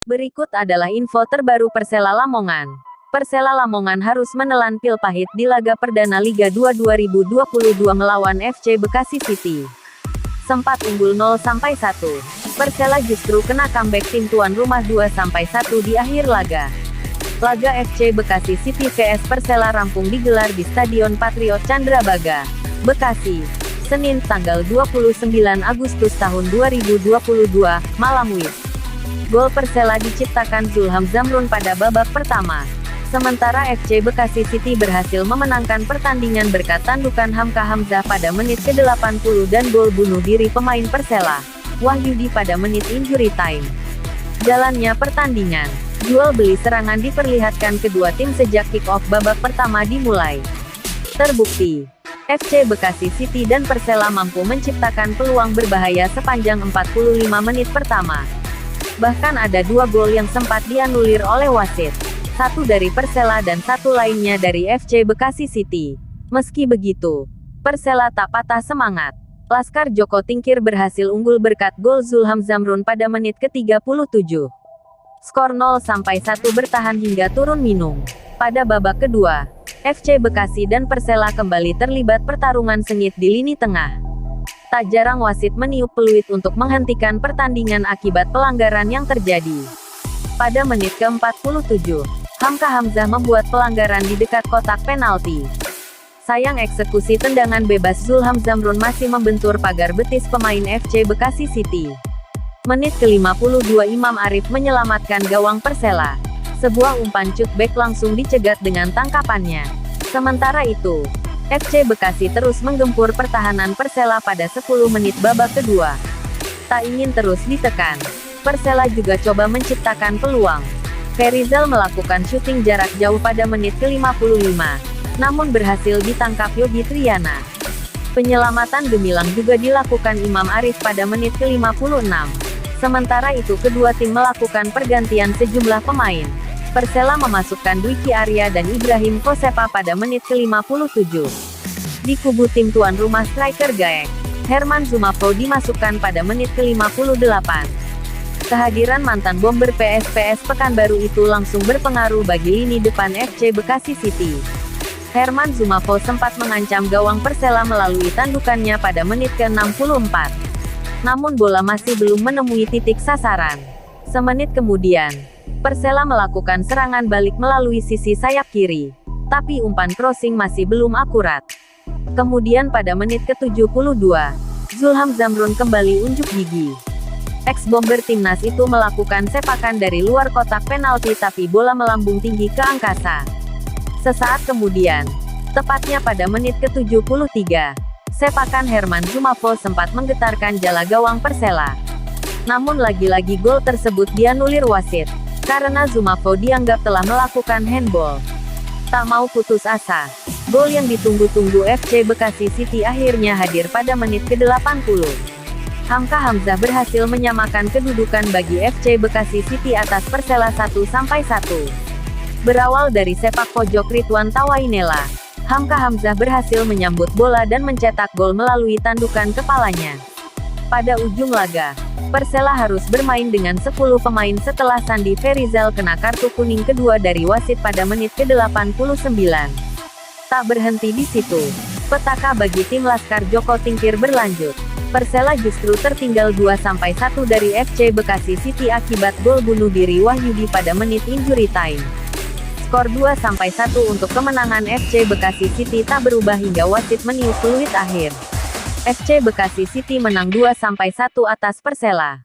Berikut adalah info terbaru Persela Lamongan. Persela Lamongan harus menelan pil pahit di laga perdana Liga 2 2022 melawan FC Bekasi City. Sempat unggul 0-1, Persela justru kena comeback tim tuan rumah 2-1 di akhir laga. Laga FC Bekasi City vs Persela rampung digelar di Stadion Patriot Candrabaga, Bekasi, Senin tanggal 29 Agustus tahun 2022, malam WIB. Gol Persela diciptakan Zulham Zamrun pada babak pertama. Sementara FC Bekasi City berhasil memenangkan pertandingan berkat tandukan Hamka Hamzah pada menit ke-80 dan gol bunuh diri pemain Persela, Wahyudi pada menit injury time. Jalannya pertandingan, jual beli serangan diperlihatkan kedua tim sejak kick-off babak pertama dimulai. Terbukti, FC Bekasi City dan Persela mampu menciptakan peluang berbahaya sepanjang 45 menit pertama. Bahkan ada dua gol yang sempat dianulir oleh wasit. Satu dari Persela dan satu lainnya dari FC Bekasi City. Meski begitu, Persela tak patah semangat. Laskar Joko Tingkir berhasil unggul berkat gol Zulham Zamrun pada menit ke-37. Skor 0-1 bertahan hingga turun minum. Pada babak kedua, FC Bekasi dan Persela kembali terlibat pertarungan sengit di lini tengah. Tak jarang wasit meniup peluit untuk menghentikan pertandingan akibat pelanggaran yang terjadi. Pada menit ke-47, Hamka Hamzah membuat pelanggaran di dekat kotak penalti. Sayang eksekusi tendangan bebas Zulham Zamrun masih membentur pagar betis pemain FC Bekasi City. Menit ke-52 Imam Arif menyelamatkan gawang Persela. Sebuah umpan cutback langsung dicegat dengan tangkapannya. Sementara itu, FC Bekasi terus menggempur pertahanan Persela pada 10 menit babak kedua. Tak ingin terus ditekan, Persela juga coba menciptakan peluang. Ferizal melakukan syuting jarak jauh pada menit ke-55, namun berhasil ditangkap Yogi Triana. Penyelamatan gemilang juga dilakukan Imam Arif pada menit ke-56. Sementara itu kedua tim melakukan pergantian sejumlah pemain. Persela memasukkan Dwiki Arya dan Ibrahim Kosepa pada menit ke-57. Di kubu tim tuan rumah striker Gaek, Herman Zumafo dimasukkan pada menit ke-58. Kehadiran mantan bomber PSPS Pekanbaru itu langsung berpengaruh bagi lini depan FC Bekasi City. Herman Zumafo sempat mengancam gawang Persela melalui tandukannya pada menit ke-64. Namun bola masih belum menemui titik sasaran. Semenit kemudian, Persela melakukan serangan balik melalui sisi sayap kiri. Tapi umpan crossing masih belum akurat. Kemudian pada menit ke-72, Zulham Zamrun kembali unjuk gigi. Ex-bomber timnas itu melakukan sepakan dari luar kotak penalti tapi bola melambung tinggi ke angkasa. Sesaat kemudian, tepatnya pada menit ke-73, sepakan Herman Zumafo sempat menggetarkan jala gawang Persela. Namun lagi-lagi gol tersebut dianulir wasit, karena Zumafo dianggap telah melakukan handball. Tak mau putus asa, gol yang ditunggu-tunggu FC Bekasi City akhirnya hadir pada menit ke-80. Hamka Hamzah berhasil menyamakan kedudukan bagi FC Bekasi City atas Persela 1-1. Berawal dari sepak pojok Ridwan Tawainela, Hamka Hamzah berhasil menyambut bola dan mencetak gol melalui tandukan kepalanya. Pada ujung laga, Persela harus bermain dengan 10 pemain setelah Sandi Ferizal kena kartu kuning kedua dari wasit pada menit ke-89. Tak berhenti di situ, petaka bagi tim Laskar Joko Tingkir berlanjut. Persela justru tertinggal 2-1 dari FC Bekasi City akibat gol bunuh diri Wahyudi pada menit injury time. Skor 2-1 untuk kemenangan FC Bekasi City tak berubah hingga wasit meniup peluit akhir. FC Bekasi City menang 2-1 atas Persela.